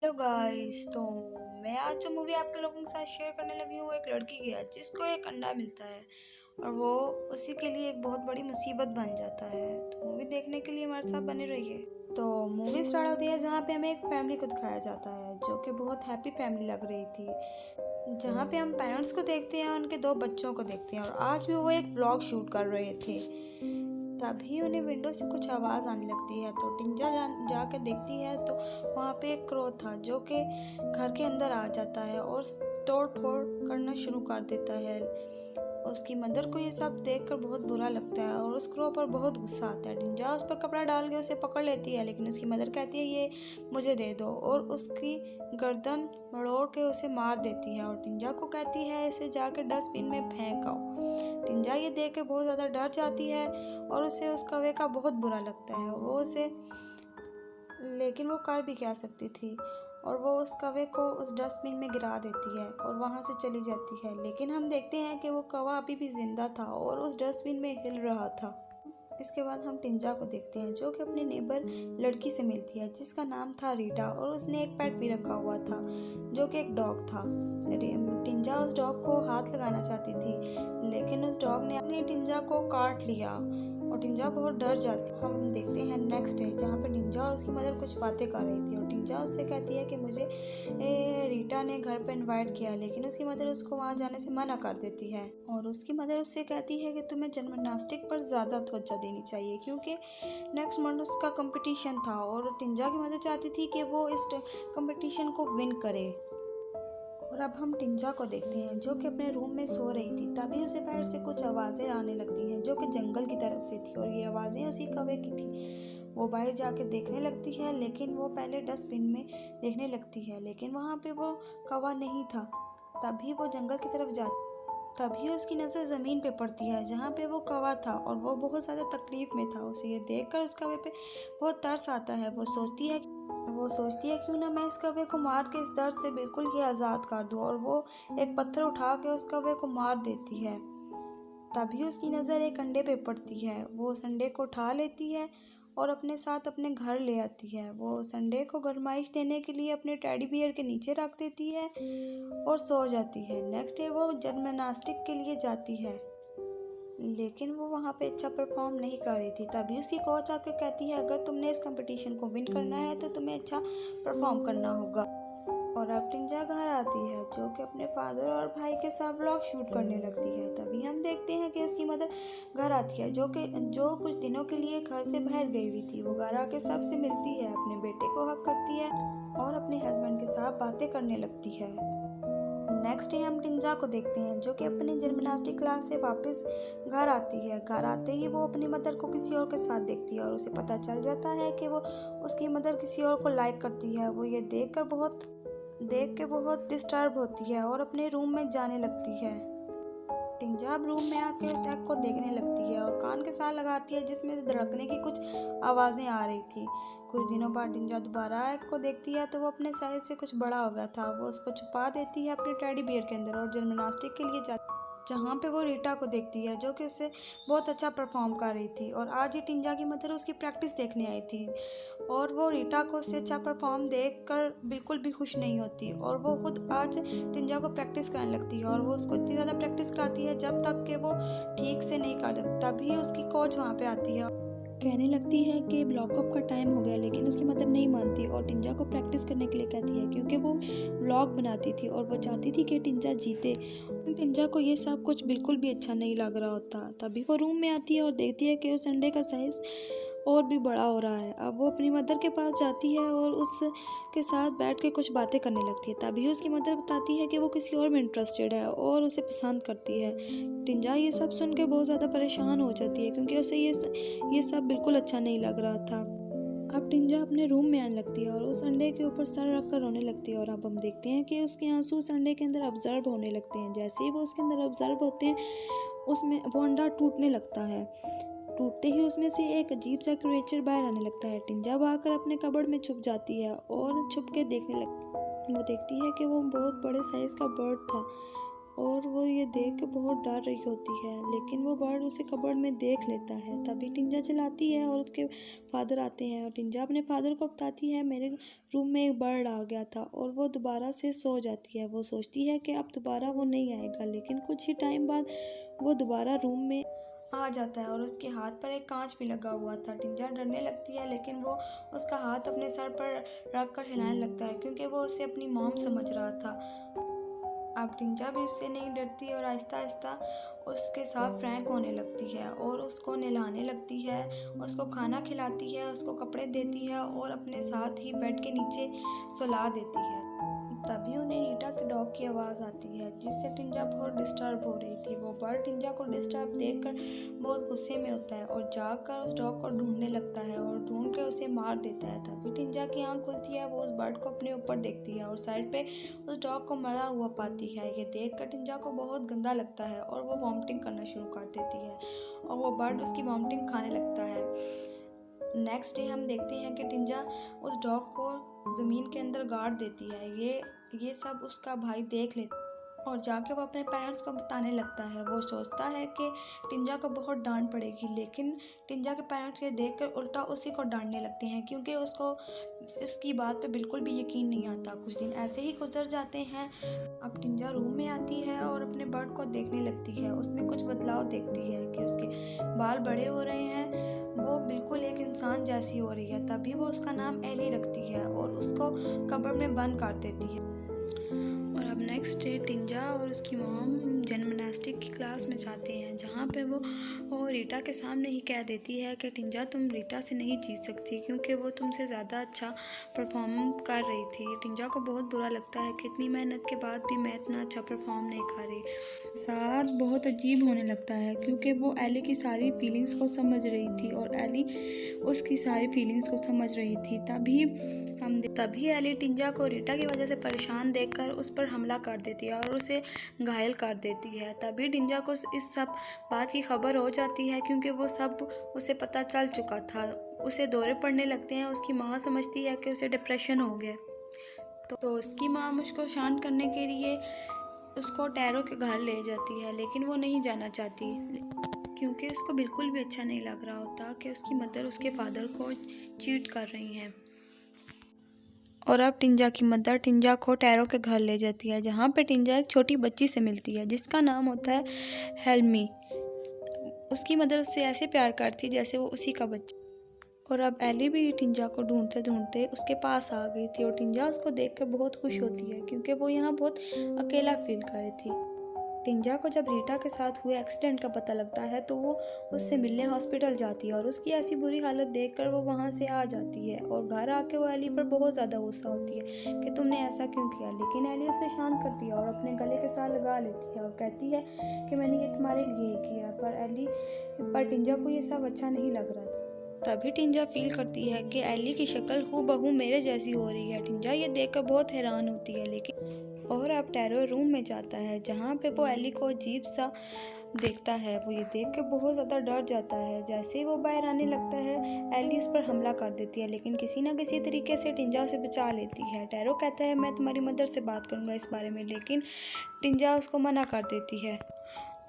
Hello guys. तो मैं आज जो मूवी आपके लोगों के साथ शेयर करने लगी हूँ वो एक लड़की की है जिसको एक अंडा मिलता है और वो उसी के लिए एक बहुत बड़ी मुसीबत बन जाता है। तो मूवी देखने के लिए हमारे साथ बने रहिए। तो मूवी स्टार्ट होती है जहाँ पे हमें एक फैमिली को दिखाया जाता है जो कि बहुत हैप्पी फैमिली लग रही थी, जहाँ पे हम पेरेंट्स को देखते हैं, उनके दो बच्चों को देखते हैं और आज भी वो एक व्लॉग शूट कर रहे थे। तभी उन्हें विंडो से कुछ आवाज़ आने लगती है तो टिंजा जाकर देखती है तो वहाँ पे एक क्रो था जो कि घर के अंदर आ जाता है और तोड़ फोड़ करना शुरू कर देता है। उसकी मदर को ये सब देखकर बहुत बुरा लगता है और उस क्रो पर बहुत गुस्सा आता है। टिंजा उस पर कपड़ा डाल के उसे पकड़ लेती है, लेकिन उसकी मदर कहती है ये मुझे दे दो और उसकी गर्दन मरोड़ के उसे मार देती है और टिंजा को कहती है इसे जाकर डस्टबिन में फेंक आओ। टिंजा ये देख के बहुत ज़्यादा डर जाती है और उसे उस कौवे का बहुत बुरा लगता है। वो उसे लेकिन वो कर भी क्या सकती थी और वो उस कौवे को उस डस्टबिन में गिरा देती है और वहाँ से चली जाती है। लेकिन हम देखते हैं कि वो कौवा अभी भी जिंदा था और उस डस्टबिन में हिल रहा था। इसके बाद हम टिंजा को देखते हैं जो कि अपने नेबर लड़की से मिलती है जिसका नाम था रीटा और उसने एक पेट भी रखा हुआ था जो कि एक डॉग था। टिंजा उस डॉग को हाथ लगाना चाहती थी लेकिन उस डॉग ने अपने टिंजा को काट लिया और टिंजा बहुत डर जाती है। हम देखते हैं नेक्स्ट डे जहाँ पे टिंजा और उसकी मदर कुछ बातें कर रही थी और टिंजा उससे कहती है कि मुझे रीटा ने घर पर इनवाइट किया, लेकिन उसकी मदर उसको वहाँ जाने से मना कर देती है और उसकी मदर उससे कहती है कि तुम्हें जिम्नास्टिक पर ज़्यादा तवज्जो देनी चाहिए क्योंकि नेक्स्ट मंथ उसका कंपटीशन था और टिंजा की मदर चाहती थी कि वो इस कंपटीशन को विन करे। और अब हम टिंजा को देखते हैं जो कि अपने रूम में सो रही थी। तभी उसे बाहर से कुछ आवाज़ें आने लगती हैं जो कि जंगल की तरफ से थी और ये आवाज़ें उसी कौवे की थी। वो बाहर जाके देखने लगती है लेकिन वो पहले डस्टबिन में देखने लगती है लेकिन वहाँ पे वो कौवा नहीं था। तभी वो जंगल की तरफ जाती तभी उसकी नज़र ज़मीन पे पड़ती है जहाँ पे वो कौवा था और वो बहुत ज़्यादा तकलीफ़ में था। उसे ये देखकर उस कौवे पे बहुत तरस आता है। वो सोचती है क्यों ना मैं इस कौवे को मार के इस दर्द से बिल्कुल ही आज़ाद कर दूँ और वो एक पत्थर उठा के उस कौवे को मार देती है। तभी उसकी नज़र एक अंडे पे पड़ती है। वो उस अंडे को उठा लेती है और अपने साथ अपने घर ले आती है। वो उस अंडे को गरमाइश देने के लिए अपने टेडी बियर के नीचे रख देती है और सो जाती है। नेक्स्ट डे वो जिम्नास्टिक के लिए जाती है लेकिन वो वहाँ पे अच्छा परफॉर्म नहीं कर रही थी। तभी उसकी कोच आकर कहती है अगर तुमने इस कंपटीशन को विन करना है तो तुम्हें अच्छा परफॉर्म करना होगा। और अब टिंजा घर आती है जो कि अपने फादर और भाई के साथ व्लॉग शूट करने लगती है। तभी हम देखते हैं कि उसकी मदर घर आती है जो कुछ दिनों के लिए घर से बाहर गई हुई थी। वो घर आके सबसे मिलती है, अपने बेटे को हक करती है और अपने हस्बैंड के साथ बातें करने लगती है। नेक्स्ट डे हम टिंजा को देखते हैं जो कि अपनी जिम्नास्टिक क्लास से वापस घर आती है। घर आते ही वो अपनी मदर को किसी और के साथ देखती है और उसे पता चल जाता है कि वो उसकी मदर किसी और को लाइक करती है। वो ये देख के बहुत डिस्टर्ब होती है और अपने रूम में जाने लगती है। टिंजा अब रूम में आके उस एग को देखने लगती है और कान के साथ लगाती है जिसमें से धड़कने की कुछ आवाज़ें आ रही थी। कुछ दिनों बाद टिंजा दोबारा एग को देखती है तो वो अपने साइज से कुछ बड़ा हो गया था। वो उसको छुपा देती है अपने टेडी बियर के अंदर और जिम्नास्टिक के लिए जाती है जहाँ पे वो रीटा को देखती है जो कि उससे बहुत अच्छा परफॉर्म कर रही थी। और आज ही टिंजा की मदर उसकी प्रैक्टिस देखने आई थी और वो रीटा को उससे अच्छा परफॉर्म देखकर बिल्कुल भी खुश नहीं होती और वो खुद आज टिंजा को प्रैक्टिस कराने लगती है और वो उसको इतनी ज़्यादा प्रैक्टिस कराती है जब तक कि वो ठीक से नहीं कर सकती। तभी उसकी कोच वहाँ पे आती है, कहने लगती है कि ब्लॉकअप का टाइम हो गया, लेकिन उसकी मदर नहीं मानती और टिंजा को प्रैक्टिस करने के लिए कहती है क्योंकि वो व्लॉग बनाती थी और वो चाहती थी कि टिंजा जीते। टिंजा को ये सब कुछ बिल्कुल भी अच्छा नहीं लग रहा होता। तभी वो रूम में आती है और देखती है कि उस अंडे का साइज़ और भी बड़ा हो रहा है। अब वो अपनी मदर के पास जाती है और उसके साथ बैठ के कुछ बातें करने लगती है। तभी उसकी मदर बताती है कि वो किसी और में इंटरेस्टेड है और उसे पसंद करती है। टिंजा ये सब सुन के बहुत ज़्यादा परेशान हो जाती है क्योंकि उसे ये सब बिल्कुल अच्छा नहीं लग रहा था। अब टिंजा अपने रूम में आने लगती है और उस अंडे के ऊपर सर रख कर रोने लगती है और अब हम देखते हैं कि उसके आंसू उस अंडे के अंदर ऑब्जर्व होने लगते हैं। जैसे ही वो उसके अंदर ऑब्जर्व होते हैं उसमें वो अंडा टूटने लगता है। टूटते ही उसमें से एक अजीब सा क्रिएचर बाहर आने लगता है। टिंजा भागकर अपने कबर्ड में छुप जाती है और छुप के देखने लगती है। वो देखती है कि वो बहुत बड़े साइज़ का बर्ड था और वो ये देख के बहुत डर रही होती है, लेकिन वो बर्ड उसे कबर्ड में देख लेता है। तभी टिंजा चिल्लाती है और उसके फादर आते हैं और टिंजा अपने फादर को बताती है मेरे रूम में एक बर्ड आ गया था, और वो दोबारा से सो जाती है। वो सोचती है कि अब दोबारा वो नहीं आएगा, लेकिन कुछ ही टाइम बाद वो दोबारा रूम में आ जाता है और उसके हाथ पर एक कांच भी लगा हुआ था। टिंजा डरने लगती है, लेकिन वो उसका हाथ अपने सर पर रख कर हिलाने लगता है क्योंकि वो उसे अपनी मॉम समझ रहा था। अब टिंजा भी उससे नहीं डरती और आहिस्ता आहिस्ता उसके साथ फ्रैंक होने लगती है और उसको नहलाने लगती है, उसको खाना खिलाती है, उसको कपड़े देती है और अपने साथ ही बेड के नीचे सुला देती है। तभी उन्हें रीटा के डॉग की आवाज़ आती है, जिससे टिंजा बहुत डिस्टर्ब हो रही थी। वो बर्ड टिंजा को डिस्टर्ब देखकर बहुत गुस्से में होता है और जाकर उस डॉग को ढूंढने लगता है और ढूंढ कर उसे मार देता है। तभी टिंजा की आंख खुलती है, वो उस बर्ड को अपने ऊपर देखती है और साइड पे उस डॉग को मरा हुआ पाती है। ये देखकर टिंजा को बहुत गंदा लगता है और वो वॉमिटिंग करना शुरू कर देती है और वो बर्ड उसकी वॉमिटिंग खाने लगता है। नेक्स्ट डे हम देखते हैं कि टिंजा उस डॉग को ज़मीन के अंदर गाड़ देती है। ये सब उसका भाई देख लेता और जाके वो अपने पेरेंट्स को बताने लगता है। वो सोचता है कि टिंजा को बहुत डांट पड़ेगी, लेकिन टिंजा के पेरेंट्स ये देखकर उल्टा उसी को डांटने लगते हैं क्योंकि उसको उसकी बात पे बिल्कुल भी यकीन नहीं आता। कुछ दिन ऐसे ही गुजर जाते हैं। अब टिंजा रूम में आती है और अपने बर्ड को देखने लगती है। उसमें कुछ बदलाव देखती है कि उसके बाल बड़े हो रहे हैं, वो बिल्कुल एक इंसान जैसी हो रही है। तभी वो उसका नाम एली रखती है और उसको कब्र में बंद कर देती है। और अब नेक्स्ट डे टिंजा और उसकी मॉम जिम्नास्टिक की क्लास में जाते हैं, जहाँ पे वो रीटा के सामने ही कह देती है कि टिंजा तुम रीटा से नहीं जीत सकती क्योंकि वो तुमसे ज़्यादा अच्छा परफॉर्म कर रही थी। टिंजा को बहुत बुरा लगता है कि इतनी मेहनत के बाद भी मैं इतना अच्छा परफॉर्म नहीं कर रही। साथ बहुत अजीब होने लगता है क्योंकि वो एली की सारी फीलिंग्स को समझ रही थी और एली उसकी सारी फीलिंग्स को समझ रही थी। तभी एली टिंजा को रीटा की वजह से परेशान देखकर उस पर हमला कर देती है और उसे घायल कर देती है। तभी टिंजा को इस सब बात की खबर हो जाती है क्योंकि वो सब उसे पता चल चुका था। उसे दौरे पड़ने लगते हैं। उसकी माँ समझती है कि उसे डिप्रेशन हो गया, तो उसकी माँ उसको शांत करने के लिए उसको टैरो के घर ले जाती है, लेकिन वो नहीं जाना चाहती क्योंकि उसको बिल्कुल भी अच्छा नहीं लग रहा होता कि उसकी मदर उसके फादर को चीट कर रही हैं। और अब टिंजा की मदर टिंजा को टैरो के घर ले जाती है, जहाँ पे टिंजा एक छोटी बच्ची से मिलती है जिसका नाम होता है हेल्मी। उसकी मदर उससे ऐसे प्यार करती जैसे वो उसी का बच्चा। और अब एली भी टिंजा को ढूंढते ढूंढते उसके पास आ गई थी और टिंजा उसको देखकर बहुत खुश होती है क्योंकि वो यहाँ बहुत अकेला फील कर रही थी। टिंजा को जब रीटा के साथ हुए एक्सीडेंट का पता लगता है तो वो उससे मिलने हॉस्पिटल जाती है और उसकी ऐसी बुरी हालत देखकर वो वहाँ से आ जाती है और घर आके वो एली पर बहुत ज़्यादा गुस्सा होती है कि तुमने ऐसा क्यों किया। लेकिन एली उसे शांत करती है और अपने गले के साथ लगा लेती है और कहती है कि मैंने ये तुम्हारे लिए ही किया। पर टिंजा को ये सब अच्छा नहीं लग रहा। तभी टिंजा फील करती है कि एली की शक्ल हूबहू मेरे जैसी हो रही है। टिंजा ये देखकर बहुत हैरान होती है। लेकिन और अब टैरो रूम में जाता है जहाँ पे वो एली को अजीब सा देखता है। वो ये देख के बहुत ज़्यादा डर जाता है। जैसे ही वो बाहर आने लगता है एली उस पर हमला कर देती है, लेकिन किसी ना किसी तरीके से टिंजा उसे बचा लेती है। टैरो कहता है मैं तुम्हारी मदर से बात करूँगा इस बारे में, लेकिन टिंजा उसको मना कर देती है।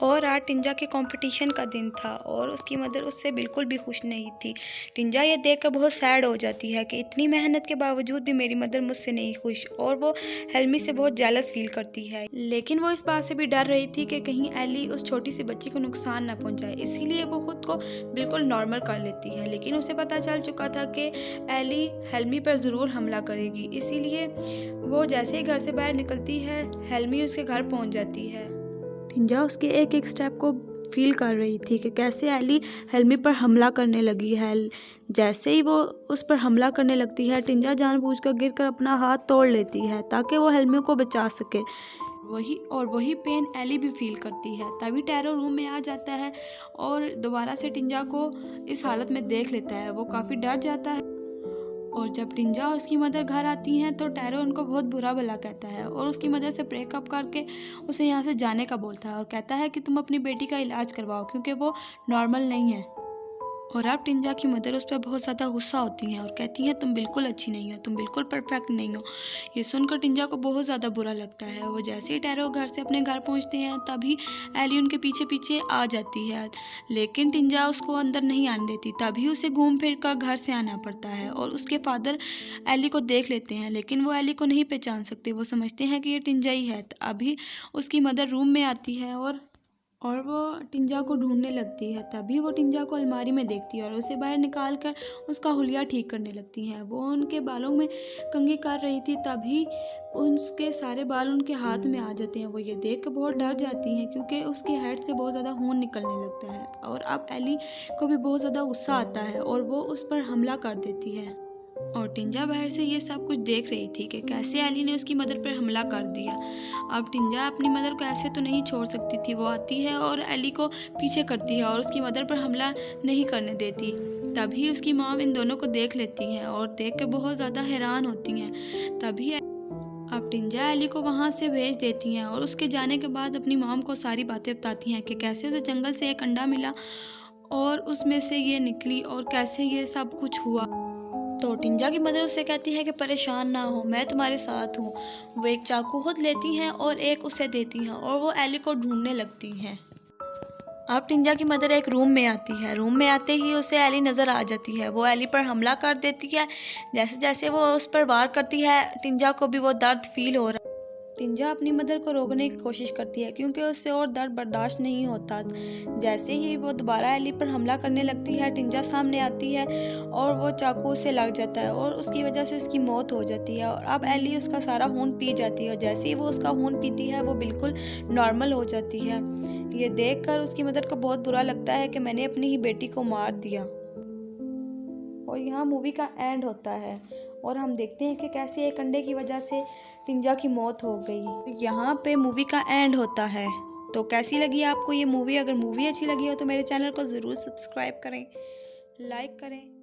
और आज टिंजा के कंपटीशन का दिन था और उसकी मदर उससे बिल्कुल भी खुश नहीं थी। टिंजा ये देखकर बहुत सैड हो जाती है कि इतनी मेहनत के बावजूद भी मेरी मदर मुझसे नहीं खुश, और वो हेल्मी से बहुत जेलस फील करती है। लेकिन वो इस बात से भी डर रही थी कि कहीं एली उस छोटी सी बच्ची को नुकसान ना पहुंचाए, इसीलिए वो खुद को बिल्कुल नॉर्मल कर लेती है। लेकिन उसे पता चल चुका था कि एली हेल्मी पर ज़रूर हमला करेगी, इसीलिए वो जैसे ही घर से बाहर निकलती है हेल्मी उसके घर पहुँच जाती है। टिंजा उसके एक एक स्टेप को फील कर रही थी कि कैसे एली हेल्मी पर हमला करने लगी है। जैसे ही वो उस पर हमला करने लगती है टिंजा जानबूझकर गिरकर अपना हाथ तोड़ लेती है ताकि वो हेल्मी को बचा सके। वही पेन एली भी फील करती है। तभी टैरो रूम में आ जाता है और दोबारा से टिंजा को इस हालत में देख लेता है। वो काफ़ी डर जाता है और जब टिंजा और उसकी मदर घर आती हैं तो टैरो उनको बहुत बुरा भला कहता है और उसकी मदर से ब्रेकअप करके उसे यहाँ से जाने का बोलता है और कहता है कि तुम अपनी बेटी का इलाज करवाओ क्योंकि वो नॉर्मल नहीं है। और अब टिंजा की मदर उस पर बहुत ज़्यादा गुस्सा होती हैं और कहती हैं तुम बिल्कुल अच्छी नहीं हो, तुम बिल्कुल परफेक्ट नहीं हो। ये सुनकर टिंजा को बहुत ज़्यादा बुरा लगता है। वो जैसे ही टैरो घर से अपने घर पहुंचते हैं तभी एली उनके पीछे पीछे आ जाती है, लेकिन टिंजा उसको अंदर नहीं आने देती। तभी उसे घूम फिर कर घर से आना पड़ता है और उसके फादर एली को देख लेते हैं, लेकिन वो एली को नहीं पहचान सकते। वो समझते हैं कि ये टिंजा ही है। अभी उसकी मदर रूम में आती है और वो टिंजा को ढूंढने लगती है। तभी वो टिंजा को अलमारी में देखती है और उसे बाहर निकाल कर उसका हुलिया ठीक करने लगती हैं। वो उनके बालों में कंघी कर रही थी, तभी उसके सारे बाल उनके हाथ में आ जाते हैं। वो ये देख कर बहुत डर जाती हैं क्योंकि उसके हेड से बहुत ज़्यादा खून निकलने लगता है। और अब एली को भी बहुत ज़्यादा गुस्सा आता है और वो उस पर हमला कर देती है। और टिंजा बाहर से ये सब कुछ देख रही थी कि कैसे एली ने उसकी मदर पर हमला कर दिया। अब टिंजा अपनी मदर को ऐसे तो नहीं छोड़ सकती थी। वो आती है और एली को पीछे करती है और उसकी मदर पर हमला नहीं करने देती। तभी उसकी मॉम इन दोनों को देख लेती हैं और देख कर बहुत ज़्यादा हैरान होती हैं। तभी अब टिंजा एली को वहाँ से भेज देती हैं और उसके जाने के बाद अपनी मॉम को सारी बातें बताती हैं कि कैसे उसे जंगल से एक अंडा मिला और उसमें से ये निकली और कैसे ये सब कुछ हुआ। तो टिंजा की मदर उससे कहती है कि परेशान ना हो, मैं तुम्हारे साथ हूँ। वो एक चाकू खुद लेती हैं और एक उसे देती हैं और वो एली को ढूंढने लगती हैं। अब टिंजा की मदर एक रूम में आती है। रूम में आते ही उसे एली नज़र आ जाती है। वो एली पर हमला कर देती है। जैसे जैसे वो उस पर वार करती है, टिंजा को भी वो दर्द फील हो रहा है। टिंजा अपनी मदर को रोकने की कोशिश करती है क्योंकि उससे और दर्द बर्दाश्त नहीं होता। जैसे ही वो दोबारा एली पर हमला करने लगती है, टिंजा सामने आती है और वो चाकू से लग जाता है और उसकी वजह से उसकी मौत हो जाती है। और अब एली उसका सारा खून पी जाती है और जैसे ही वो उसका खून पीती है वो बिल्कुल नॉर्मल हो जाती है। ये देखकर उसकी मदर को बहुत बुरा लगता है कि मैंने अपनी ही बेटी को मार दिया। और यहाँ मूवी का एंड होता है और हम देखते हैं कि कैसे एक अंडे की वजह से टिंजा की मौत हो गई। यहाँ पे मूवी का एंड होता है। तो कैसी लगी आपको ये मूवी? अगर मूवी अच्छी लगी हो तो मेरे चैनल को ज़रूर सब्सक्राइब करें, लाइक करें।